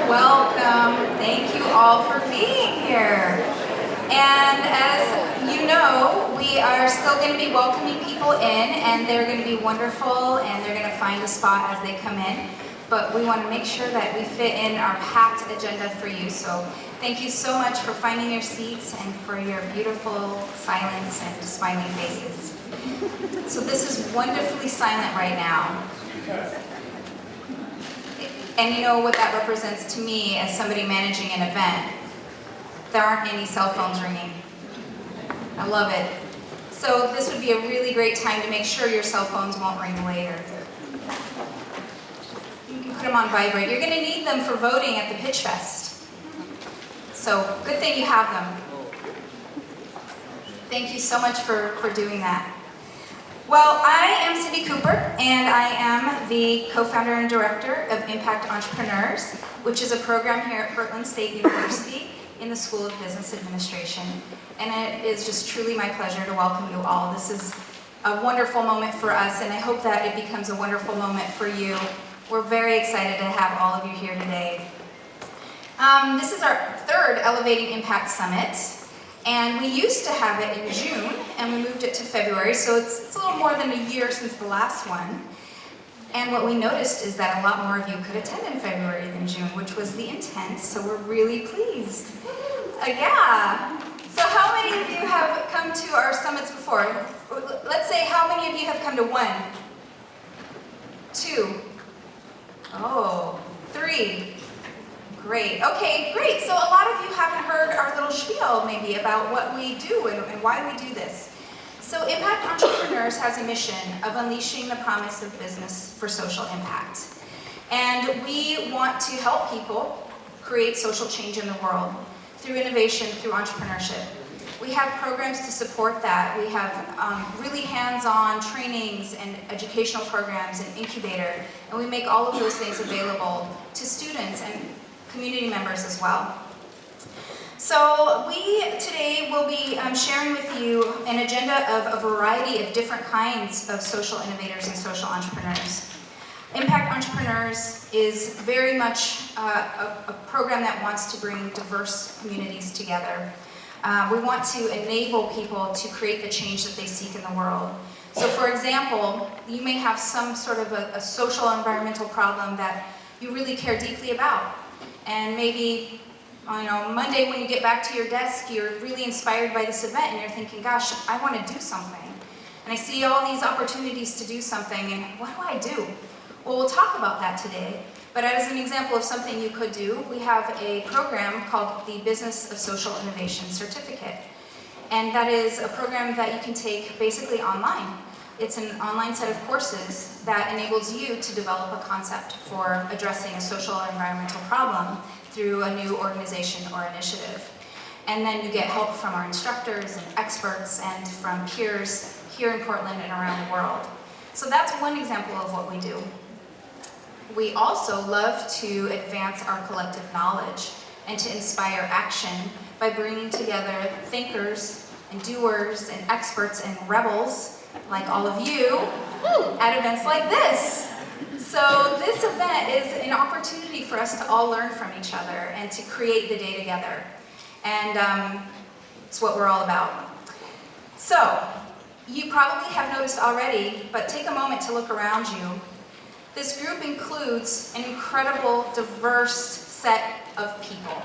Welcome. Thank you all for being here. And as you know, we are still going to be welcoming people in, and they're going to be wonderful, and they're going to find a spot as they come in. But we want to make sure that we fit in our packed agenda for you. So thank you so much for finding your seats and for your beautiful silence and smiling faces. So this is wonderfully silent right now. And you know what that represents to me as somebody managing an event? There aren't any cell phones ringing. I love it. So this would be a really great time to make sure your cell phones won't ring later. You can put them on vibrate. You're going to need them for voting at the Pitch Fest. So good thing you have them. Thank you so much for doing that. Well, I am Cindy Cooper, and I am the co-founder and director of Impact Entrepreneurs, which is a program here at Portland State University in the School of Business Administration. And it is just truly my pleasure to welcome you all. This is a wonderful moment for us, and I hope that it becomes a wonderful moment for you. We're very excited to have all of you here today. This is our third Elevating Impact Summit. And we used to have it in June, and we moved it to February, so it's a little more than a year since the last one. And what we noticed is that a lot more of you could attend in February than June, which was the intent, so we're really pleased. Yeah. So how many of you have come to our summits before? Let's say, how many of you have come to one? Two? Oh, three. Great. Okay, great. So a lot of you haven't heard our little spiel maybe about what we do and why we do this. So Impact Entrepreneurs has a mission of unleashing the promise of business for social impact. And we want to help people create social change in the world through innovation, through entrepreneurship. We have programs to support that. We have really hands-on trainings and educational programs and incubator, and we make all of those things available to students and community members as well. So we today will be sharing with you an agenda of a variety of different kinds of social innovators and social entrepreneurs. Impact Entrepreneurs is very much a program that wants to bring diverse communities together. We want to enable people to create the change that they seek in the world. So for example, you may have some sort of a social or environmental problem that you really care deeply about. And maybe, Monday when you get back to your desk, you're really inspired by this event and you're thinking, gosh, I want to do something. And I see all these opportunities to do something, and what do I do? Well, we'll talk about that today. But as an example of something you could do, we have a program called the Business of Social Innovation Certificate. And that is a program that you can take basically online. It's an online set of courses that enables you to develop a concept for addressing a social or environmental problem through a new organization or initiative. And then you get help from our instructors and experts and from peers here in Portland and around the world. So that's one example of what we do. We also love to advance our collective knowledge and to inspire action by bringing together thinkers and doers and experts and rebels like all of you, at events like this. So this event is an opportunity for us to all learn from each other and to create the day together. And it's what we're all about. So, you probably have noticed already, but take a moment to look around you. This group includes an incredible, diverse set of people.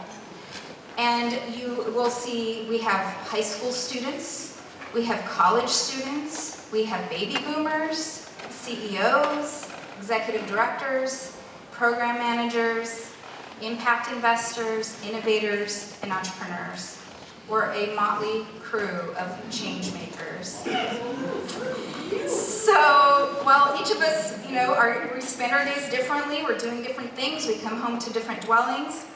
And you will see we have high school students, we have college students, we have baby boomers, CEOs, executive directors, program managers, impact investors, innovators, and entrepreneurs. We're a motley crew of change makers. So, well, each of us, we spend our days differently. We're doing different things. We come home to different dwellings.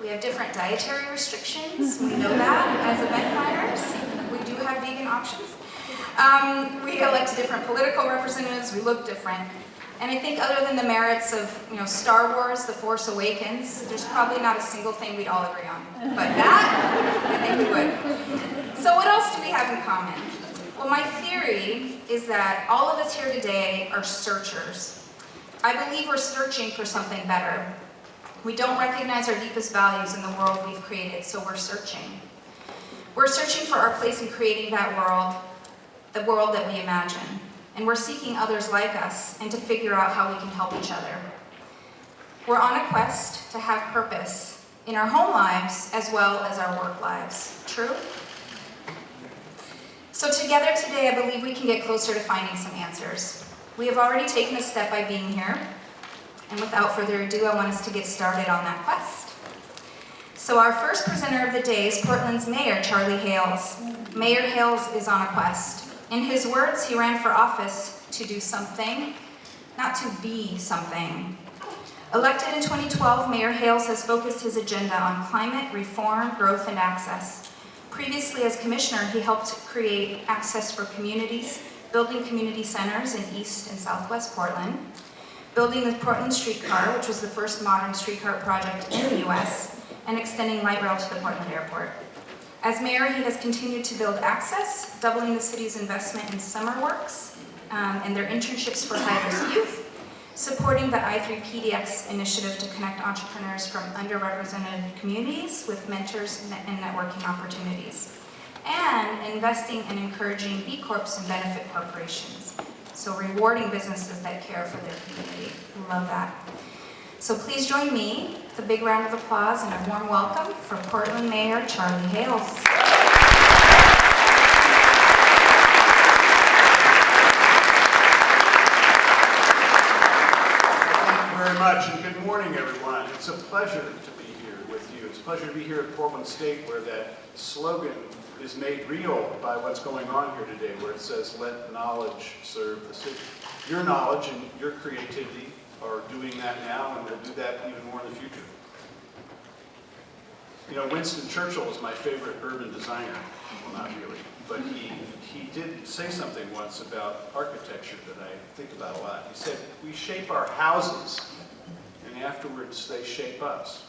We have different dietary restrictions. We know that as event planners. We do have vegan options. We elect different political representatives. We look different. And I think other than the merits of, Star Wars, The Force Awakens, there's probably not a single thing we'd all agree on. But that, I think we would. So what else do we have in common? Well, my theory is that all of us here today are searchers. I believe we're searching for something better. We don't recognize our deepest values in the world we've created, so we're searching. We're searching for our place in creating that world, the world that we imagine. And we're seeking others like us and to figure out how we can help each other. We're on a quest to have purpose in our home lives as well as our work lives. True? So together today, I believe we can get closer to finding some answers. We have already taken a step by being here, and without further ado, I want us to get started on that quest. So our first presenter of the day is Portland's Mayor, Charlie Hales. Mayor Hales is on a quest. In his words, he ran for office to do something, not to be something. Elected in 2012, Mayor Hales has focused his agenda on climate, reform, growth, and access. Previously, as commissioner, he helped create access for communities, building community centers in East and Southwest Portland, building the Portland streetcar, which was the first modern streetcar project in the U.S., and extending light rail to the Portland airport. As mayor, he has continued to build access, doubling the city's investment in summer works and their internships for high-risk youth, supporting the I3 PDX initiative to connect entrepreneurs from underrepresented communities with mentors and networking opportunities, and investing and encouraging B Corps and benefit corporations. So rewarding businesses that care for their community. Love that. So please join me with a big round of applause and a warm welcome for Portland Mayor Charlie Hales. Very much, and good morning, everyone. It's a pleasure to be here with you. It's a pleasure to be here at Portland State, where that slogan is made real by what's going on here today, where it says, "Let knowledge serve the city." Your knowledge and your creativity are doing that now, and they'll do that even more in the future. You know, Winston Churchill is my favorite urban designer. Well, not really, but he did say something once about architecture that I think about a lot. He said, "We shape our houses, and afterwards they shape us."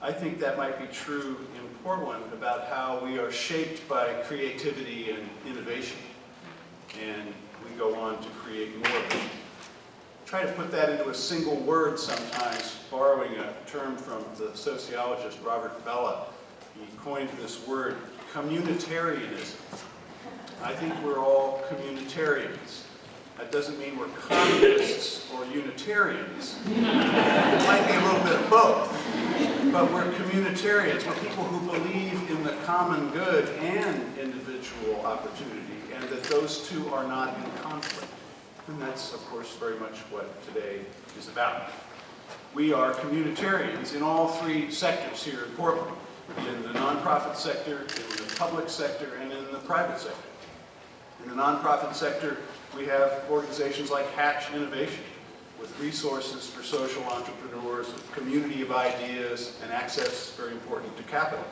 I think that might be true in Portland about how we are shaped by creativity and innovation, and we go on to create more of it. Try to put that into a single word sometimes, borrowing a term from the sociologist Robert Bella. He coined this word, communitarianism. I think we're all communitarians. That doesn't mean we're communists or Unitarians. It might be a little bit of both. But we're communitarians. We're people who believe in the common good and individual opportunity, and that those two are not in conflict. And that's, of course, very much what today is about. We are communitarians in all three sectors here in Portland, in the nonprofit sector, in the public sector, and in the private sector. In the nonprofit sector, we have organizations like Hatch Innovation, with resources for social entrepreneurs, a community of ideas, and access, very important, to capital.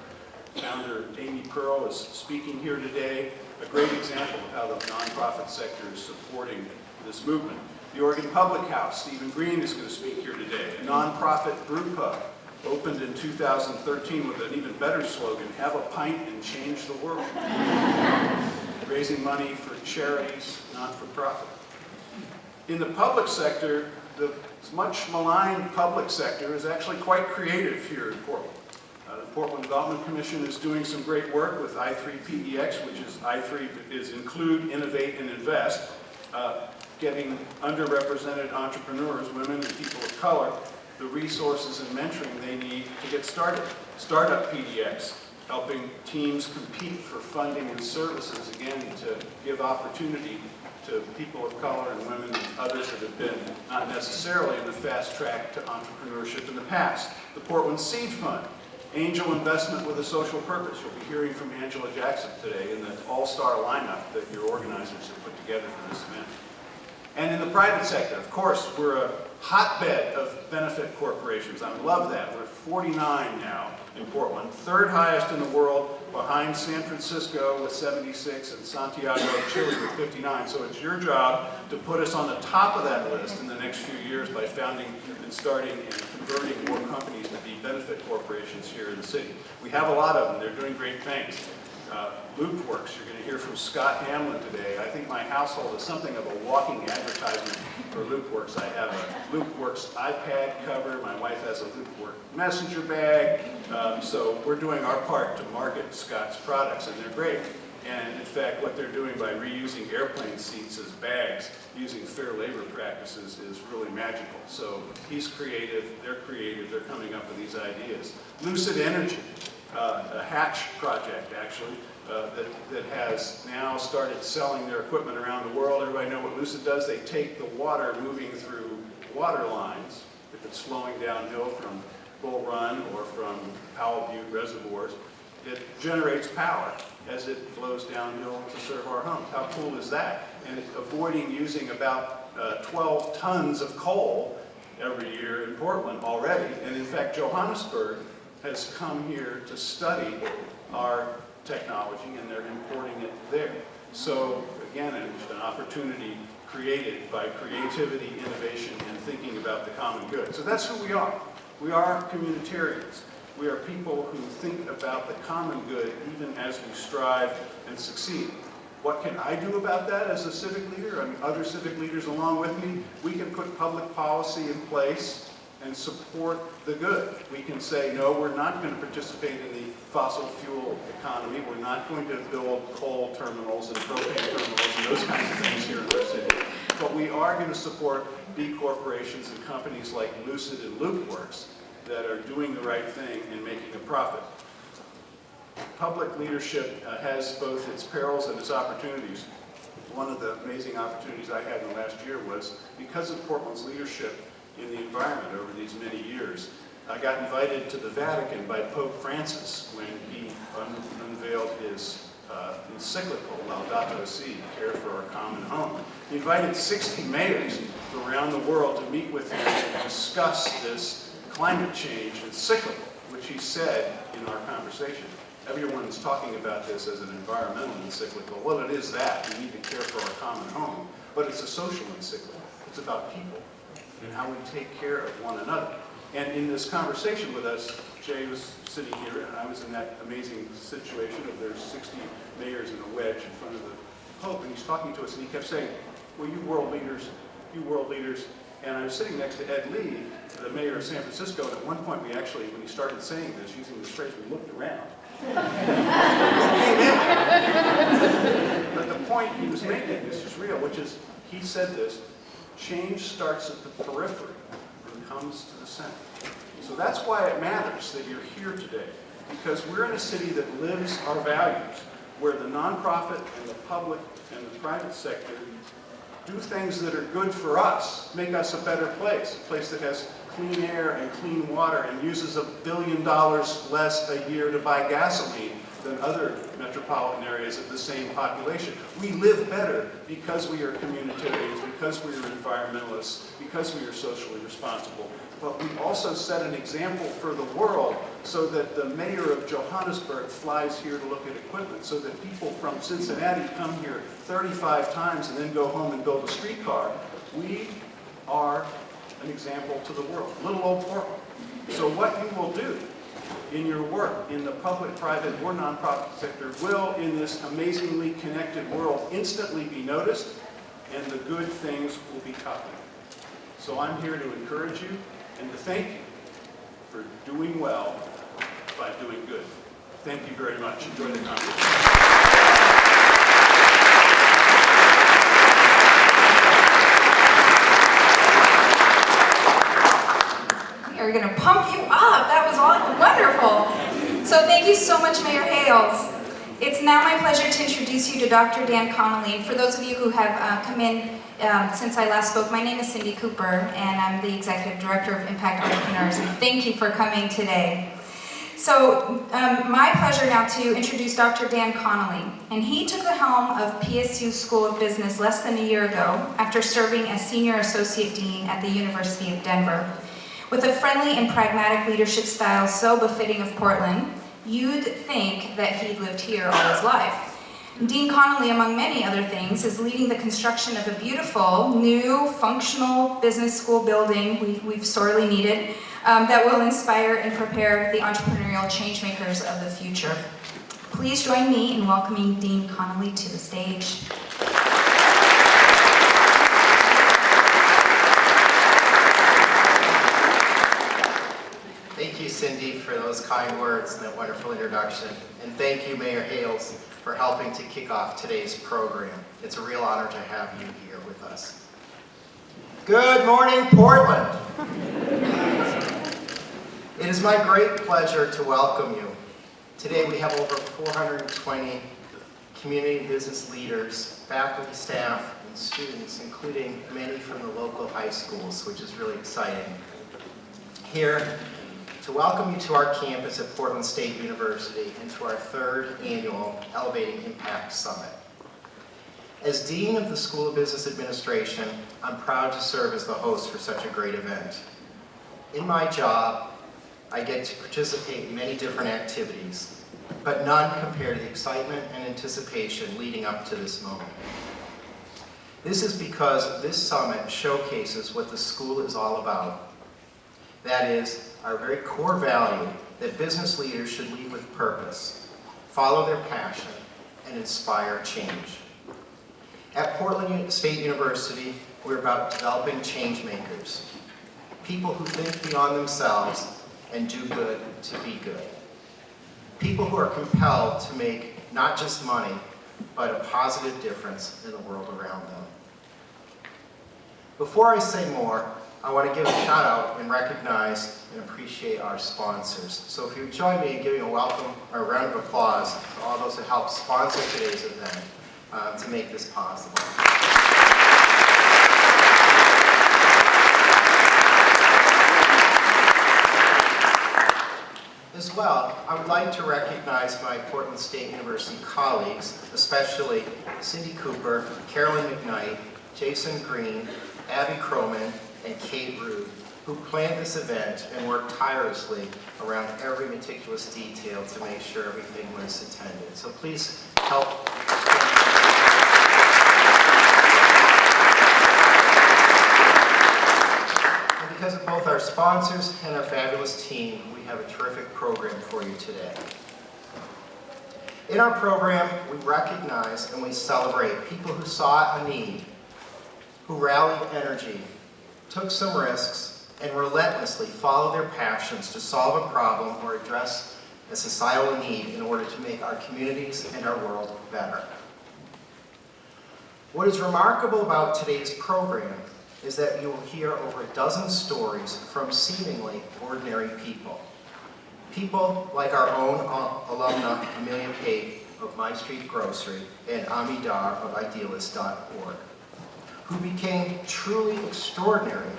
Founder Amy Pearl is speaking here today, a great example of how the nonprofit sector is supporting this movement. The Oregon Public House, Stephen Green is going to speak here today. A nonprofit brew pub, opened in 2013 with an even better slogan, "Have a pint and change the world." Raising money for charities, not for profit. In the public sector, the much maligned public sector is actually quite creative here in Portland. The Portland Development Commission is doing some great work with I3 PDX, which is I3 is Include, Innovate, and Invest, getting underrepresented entrepreneurs, women and people of color, the resources and mentoring they need to get started. Startup PDX, helping teams compete for funding and services, again, to give opportunity to people of color and women and others that have been not necessarily in the fast track to entrepreneurship in the past. The Portland Seed Fund, angel investment with a social purpose. You'll be hearing from Angela Jackson today in the all-star lineup that your organizers have put together for this event. And in the private sector, of course, we're a hotbed of benefit corporations. I love that. We're 49 now in Portland, third highest in the world, behind San Francisco with 76 and Santiago, Chile with 59. So it's your job to put us on the top of that list in the next few years by founding and starting and converting more companies to be benefit corporations here in the city. We have a lot of them. They're doing great things. Loop Works, you're going to hear from Scott Hamlin today. I think my household is something of a walking advertisement for Loop Works. I have a Loop Works iPad cover. My wife has a Loop Works messenger bag. So we're doing our part to market Scott's products, and they're great. And in fact, what they're doing by reusing airplane seats as bags, using fair labor practices, is really magical. So he's creative, they're coming up with these ideas. Lucid Energy, a hatch project actually, that has now started selling their equipment around the world. Everybody know what Lucid does? They take the water moving through water lines, if it's flowing downhill from Bull Run or from Powell Butte reservoirs, it generates power as it flows downhill to serve our homes. How cool is that? And it's avoiding using about 12 tons of coal every year in Portland already. And in fact, Johannesburg has come here to study our technology, and they're importing it there. So again, it's an opportunity created by creativity, innovation, and thinking about the common good. So that's who we are. We are communitarians. We are people who think about the common good even as we strive and succeed. What can I do about that as a civic leader and other civic leaders along with me? We can put public policy in place and support the good. We can say, no, we're not going to participate in the fossil fuel economy. We're not going to build coal terminals and propane terminals and those kinds of things here in our city. But we are going to support B corporations and companies like Lucid and Loop Works that are doing the right thing and making a profit. Public leadership has both its perils and its opportunities. One of the amazing opportunities I had in the last year was because of Portland's leadership in the environment over these many years. I got invited to the Vatican by Pope Francis when he unveiled his encyclical, Laudato Si, Care for Our Common Home. He invited 60 mayors from around the world to meet with him and discuss this climate change encyclical, which he said in our conversation. Everyone's talking about this as an environmental encyclical. Well, it is that. We need to care for our common home. But it's a social encyclical. It's about people and how we take care of one another. And in this conversation with us, Jay was sitting here, and I was in that amazing situation of there's 60 mayors in a wedge in front of the Pope, and he's talking to us, and he kept saying, well, you world leaders, and I was sitting next to Ed Lee, the mayor of San Francisco, and at one point we actually, when he started saying this, using this phrase, we looked around. But the point he was making, this is real, which is, he said this, change starts at the periphery and comes to the center. So that's why it matters that you're here today, because we're in a city that lives our values, where the nonprofit and the public and the private sector do things that are good for us, make us a better place, a place that has clean air and clean water and uses $1 billion less a year to buy gasoline than other metropolitan areas of the same population. We live better because we are communitarians, because we are environmentalists, because we are socially responsible. But we also set an example for the world so that the mayor of Johannesburg flies here to look at equipment, so that people from Cincinnati come here 35 times and then go home and build a streetcar. We are an example to the world, little old Portland. So what you will do in your work in the public, private, or nonprofit sector will, in this amazingly connected world, instantly be noticed, and the good things will be copied. So I'm here to encourage you and to thank you for doing well by doing good. Thank you very much. Enjoy the conference. We're going to pump you up. That was all wonderful. So thank you so much, Mayor Hales. It's now my pleasure to introduce you to Dr. Dan Connolly. For those of you who have come in since I last spoke, my name is Cindy Cooper, and I'm the Executive Director of Impact Entrepreneurs, and thank you for coming today. So my pleasure now to introduce Dr. Dan Connolly, and he took the helm of PSU School of Business less than a year ago after serving as Senior Associate Dean at the University of Denver. With a friendly and pragmatic leadership style so befitting of Portland, you'd think that he'd lived here all his life. Dean Connolly, among many other things, is leading the construction of a beautiful, new, functional business school building we've sorely needed that will inspire and prepare the entrepreneurial changemakers of the future. please join me in welcoming Dean Connolly to the stage. Thank you, Cindy, for those kind words and that wonderful introduction. And thank you, Mayor Hales, for helping to kick off today's program. It's a real honor to have you here with us. Good morning, Portland. It is my great pleasure to welcome you. Today we have over 420 community business leaders, faculty, staff, and students, including many from the local high schools, which is really exciting. Here to welcome you to our campus at Portland State University and to our third annual Elevating Impact Summit. As Dean of the School of Business Administration, I'm proud to serve as the host for such a great event. In my job, I get to participate in many different activities, but none compare to the excitement and anticipation leading up to this moment. This is because this summit showcases what the school is all about. That is, our very core value that business leaders should lead with purpose, follow their passion, and inspire change. At Portland State University, we're about developing change makers, people who think beyond themselves and do good to be good. People who are compelled to make not just money, but a positive difference in the world around them. Before I say more, I want to give a shout out and recognize and appreciate our sponsors. So if you would join me in giving a welcome or a round of applause to all those who helped sponsor today's event to make this possible. As well, I would like to recognize my Portland State University colleagues, especially Cindy Cooper, Carolyn McKnight, Jason Green, Abby Croman, and Kate Rude, who planned this event and worked tirelessly around every meticulous detail to make sure everything was attended. So please help. And because of both our sponsors and our fabulous team, we have a terrific program for you today. In our program, we recognize and we celebrate people who saw a need, who rallied energy, took some risks, and relentlessly followed their passions to solve a problem or address a societal need in order to make our communities and our world better. What is remarkable about today's program is that you will hear over a dozen stories from seemingly ordinary people. People like our own alumna Amelia Pate of My Street Grocery and Ami Dar of Idealist.org, who became truly extraordinary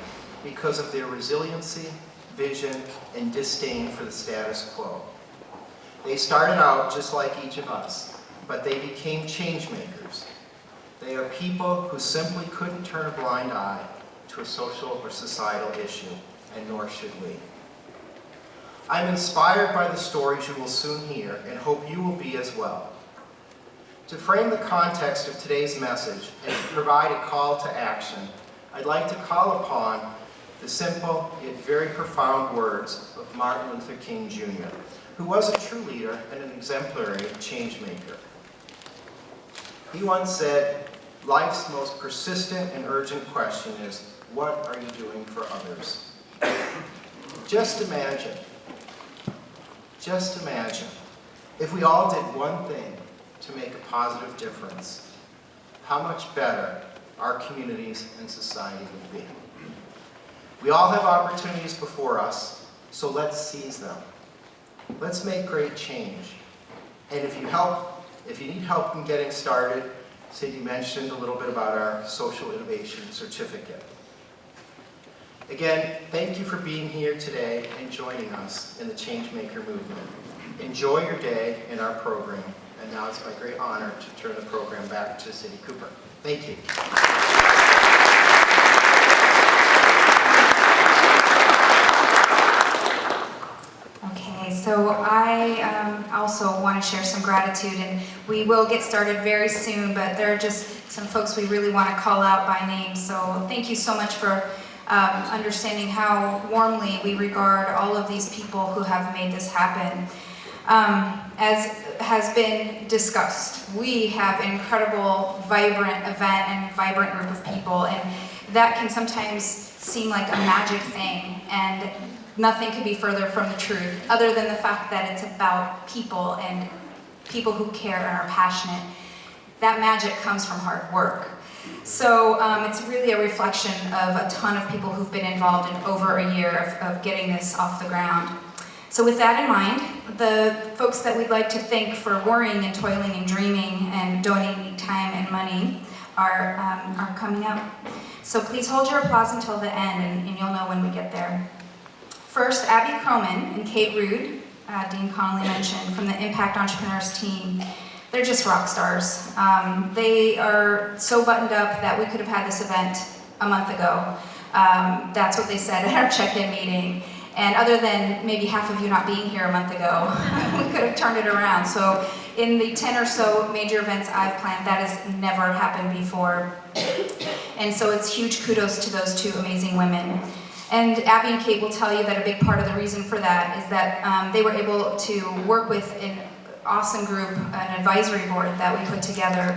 because of their resiliency, vision, and disdain for the status quo. They started out just like each of us, but they became change makers. They are people who simply couldn't turn a blind eye to a social or societal issue, and nor should we. I'm inspired by the stories you will soon hear and hope you will be as well. To frame the context of today's message and to provide a call to action, I'd like to call upon the simple yet very profound words of Martin Luther King Jr., who was a true leader and an exemplary change maker. He once said, "Life's most persistent and urgent question is, what are you doing for others?" Just imagine if we all did one thing to make a positive difference, how much better our communities and society would be. We all have opportunities before us, so let's seize them. Let's make great change. And if you need help in getting started, Cindy mentioned a little bit about our Social Innovation Certificate. Again, thank you for being here today and joining us in the Changemaker movement. Enjoy your day in our program. And now it's my great honor to turn the program back to Cindy Cooper. Thank you. Okay, so I also want to share some gratitude, and we will get started very soon, but there are just some folks we really want to call out by name. So thank you so much for understanding how warmly we regard all of these people who have made this happen. As has been discussed, we have an incredible, vibrant event and vibrant group of people, and that can sometimes seem like a magic thing, and nothing could be further from the truth, other than the fact that it's about people and people who care and are passionate. That magic comes from hard work. So it's really a reflection of a ton of people who've been involved in over a year of getting this off the ground. So with that in mind, the folks that we'd like to thank for worrying and toiling and dreaming and donating time and money are coming up. So please hold your applause until the end, and you'll know when we get there. First, Abby Croman and Kate Rude, Dan Connolly mentioned, from the Impact Entrepreneurs team. They're just rock stars. They are so buttoned up that we could have had this event a month ago. That's what they said at our check-in meeting. And other than maybe half of you not being here a month ago, we could have turned it around. So in the 10 or so major events I've planned, that has never happened before. And so it's huge kudos to those two amazing women. And Abby and Kate will tell you that a big part of the reason for that is that they were able to work with an awesome group, an advisory board that we put together.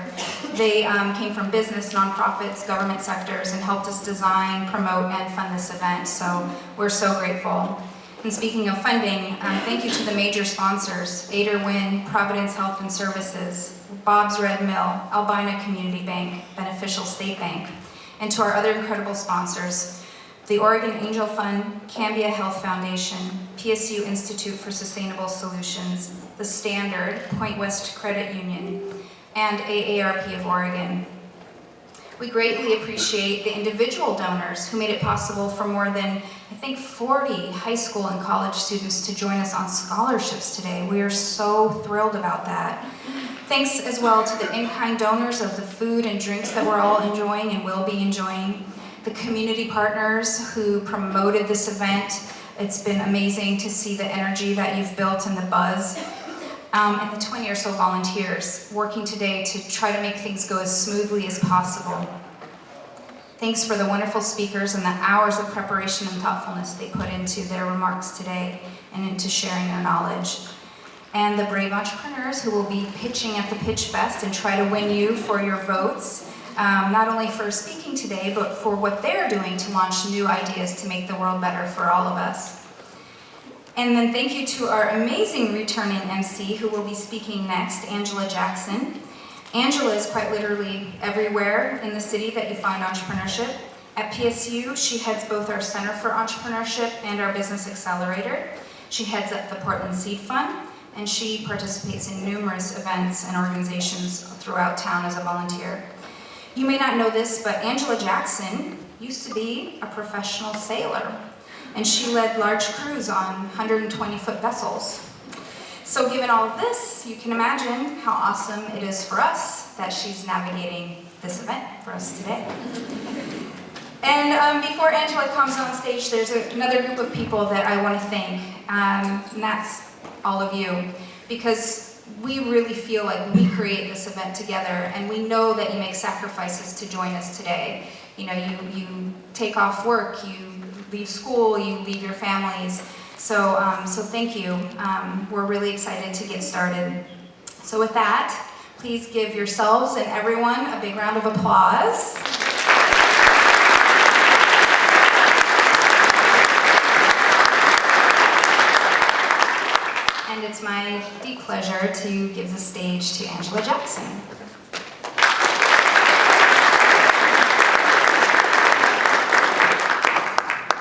They came from business, nonprofits, government sectors, and helped us design, promote, and fund this event. So we're so grateful. And speaking of funding, thank you to the major sponsors, Ader Wynn, Providence Health and Services, Bob's Red Mill, Albina Community Bank, Beneficial State Bank, and to our other incredible sponsors, the Oregon Angel Fund, Cambia Health Foundation, PSU Institute for Sustainable Solutions, The Standard, Point West Credit Union, and AARP of Oregon. We greatly appreciate the individual donors who made it possible for more than, I think, 40 high school and college students to join us on scholarships today. We are so thrilled about that. Thanks as well to the in-kind donors of the food and drinks that we're all enjoying and will be enjoying. The community partners who promoted this event. It's been amazing to see the energy that you've built and the buzz. And the 20 or so volunteers working today to try to make things go as smoothly as possible. Thanks for the wonderful speakers and the hours of preparation and thoughtfulness they put into their remarks today and into sharing their knowledge. And the brave entrepreneurs who will be pitching at the Pitch Fest and try to win you for your votes. Not only for speaking today, but for what they're doing to launch new ideas to make the world better for all of us. And then thank you to our amazing returning MC who will be speaking next, Angela Jackson. Angela is quite literally everywhere in the city that you find entrepreneurship. At PSU, she heads both our Center for Entrepreneurship and our Business Accelerator. She heads up the Portland Seed Fund, and she participates in numerous events and organizations throughout town as a volunteer. You may not know this, but Angela Jackson used to be a professional sailor, and she led large crews on 120-foot vessels. So given all of this, you can imagine how awesome it is for us that she's navigating this event for us today. And before Angela comes on stage, there's another group of people that I want to thank, and that's all of you, because we really feel like we create this event together, and we know that you make sacrifices to join us today. You know, you take off work, you leave school, you leave your families. So thank you. We're really excited to get started. So with that, please give yourselves and everyone a big round of applause. And it's my deep pleasure to give the stage to Angela Jackson.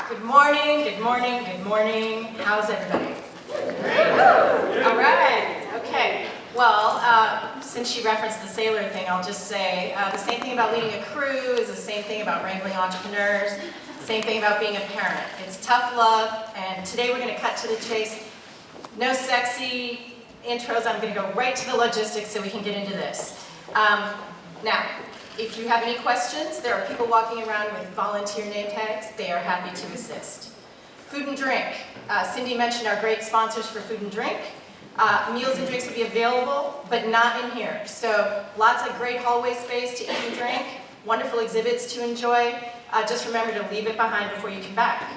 Good morning, good morning, good morning. How's everybody? All right, okay. Well, since she referenced the sailor thing, I'll just say the same thing about leading a crew is the same thing about wrangling entrepreneurs, same thing about being a parent. It's tough love, and today we're going to cut to the chase. No sexy intros, I'm going to go right to the logistics so we can get into this. Now, if you have any questions, there are people walking around with volunteer name tags. They are happy to assist. Food and drink. Cindy mentioned our great sponsors for food and drink. Meals and drinks will be available, but not in here. So lots of great hallway space to eat and drink, wonderful exhibits to enjoy. Just remember to leave it behind before you come back.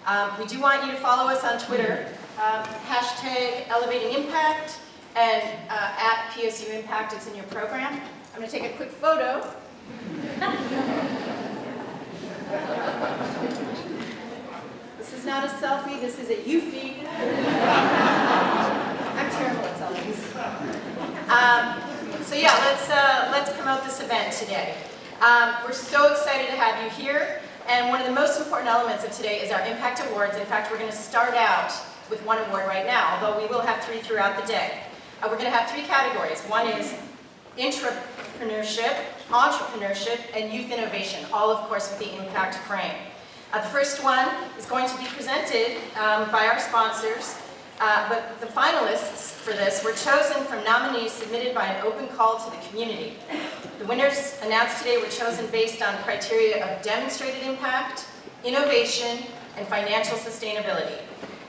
We do want you to follow us on Twitter, hashtag Elevating Impact, and at PSU Impact, it's in your program. I'm going to take a quick photo. This is not a selfie, this is a Eufy. I'm terrible at selfies. So yeah, let's promote this event today. We're so excited to have you here, and one of the most important elements of today is our Impact Awards. In fact, we're going to start out with one award right now, although we will have 3 throughout the day. We're going to have 3 categories. One is intrapreneurship, entrepreneurship, and youth innovation, all of course with the impact frame. The first one is going to be presented by our sponsors, but the finalists for this were chosen from nominees submitted by an open call to the community. The winners announced today were chosen based on criteria of demonstrated impact, innovation, and financial sustainability.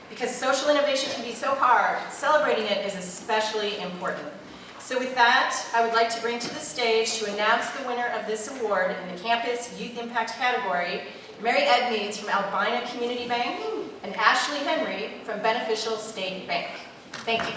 Because social innovation can be so hard, celebrating it is especially important. So with that, I would like to bring to the stage to announce the winner of this award in the Campus Youth Impact category, Mary Edmeades from Albina Community Bank and Ashley Henry from Beneficial State Bank. Thank you.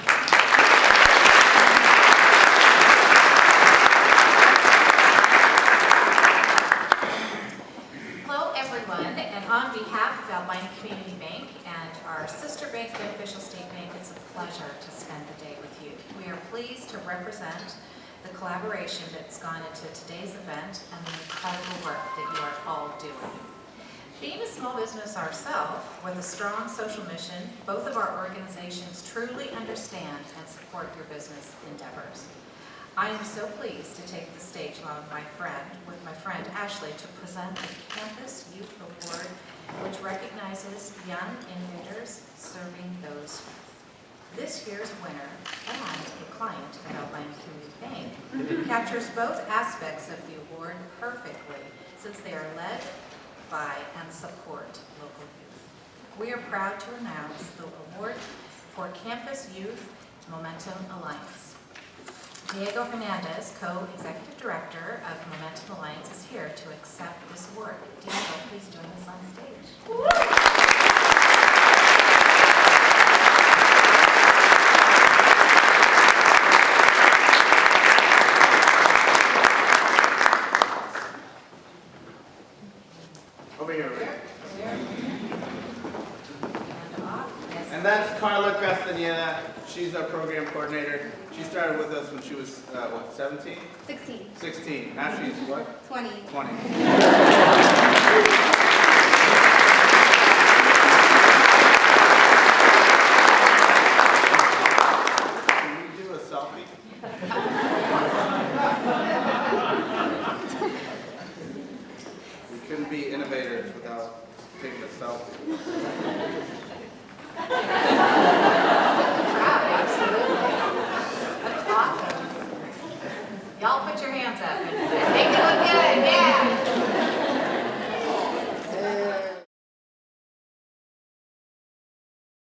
Hello everyone, and on behalf of Albina Community Bank and our sister bank, Beneficial State Bank, it's a pleasure to spend the day with you. We are pleased to represent the collaboration that's gone into today's event and the incredible work that you are all doing. Being a small business ourselves with a strong social mission, both of our organizations truly understand and support your business endeavors. I am so pleased to take the stage along with my friend Ashley to present the Campus Youth Award, which recognizes young innovators serving those youth. This year's winner, and a client of Albina Community Bank, captures both aspects of the award perfectly since they are led by and support local youth. We are proud to announce the award for Campus Youth Momentum Alliance. Diego Hernandez, Co-Executive Director of Momentum Alliance, is here to accept this award. Diego, please join us on stage. Over here. And off. Yes. And that's Carla Castaneda. She's our program coordinator. She started with us when she was, what, 17? 16. 16. Now she's what? 20. 20.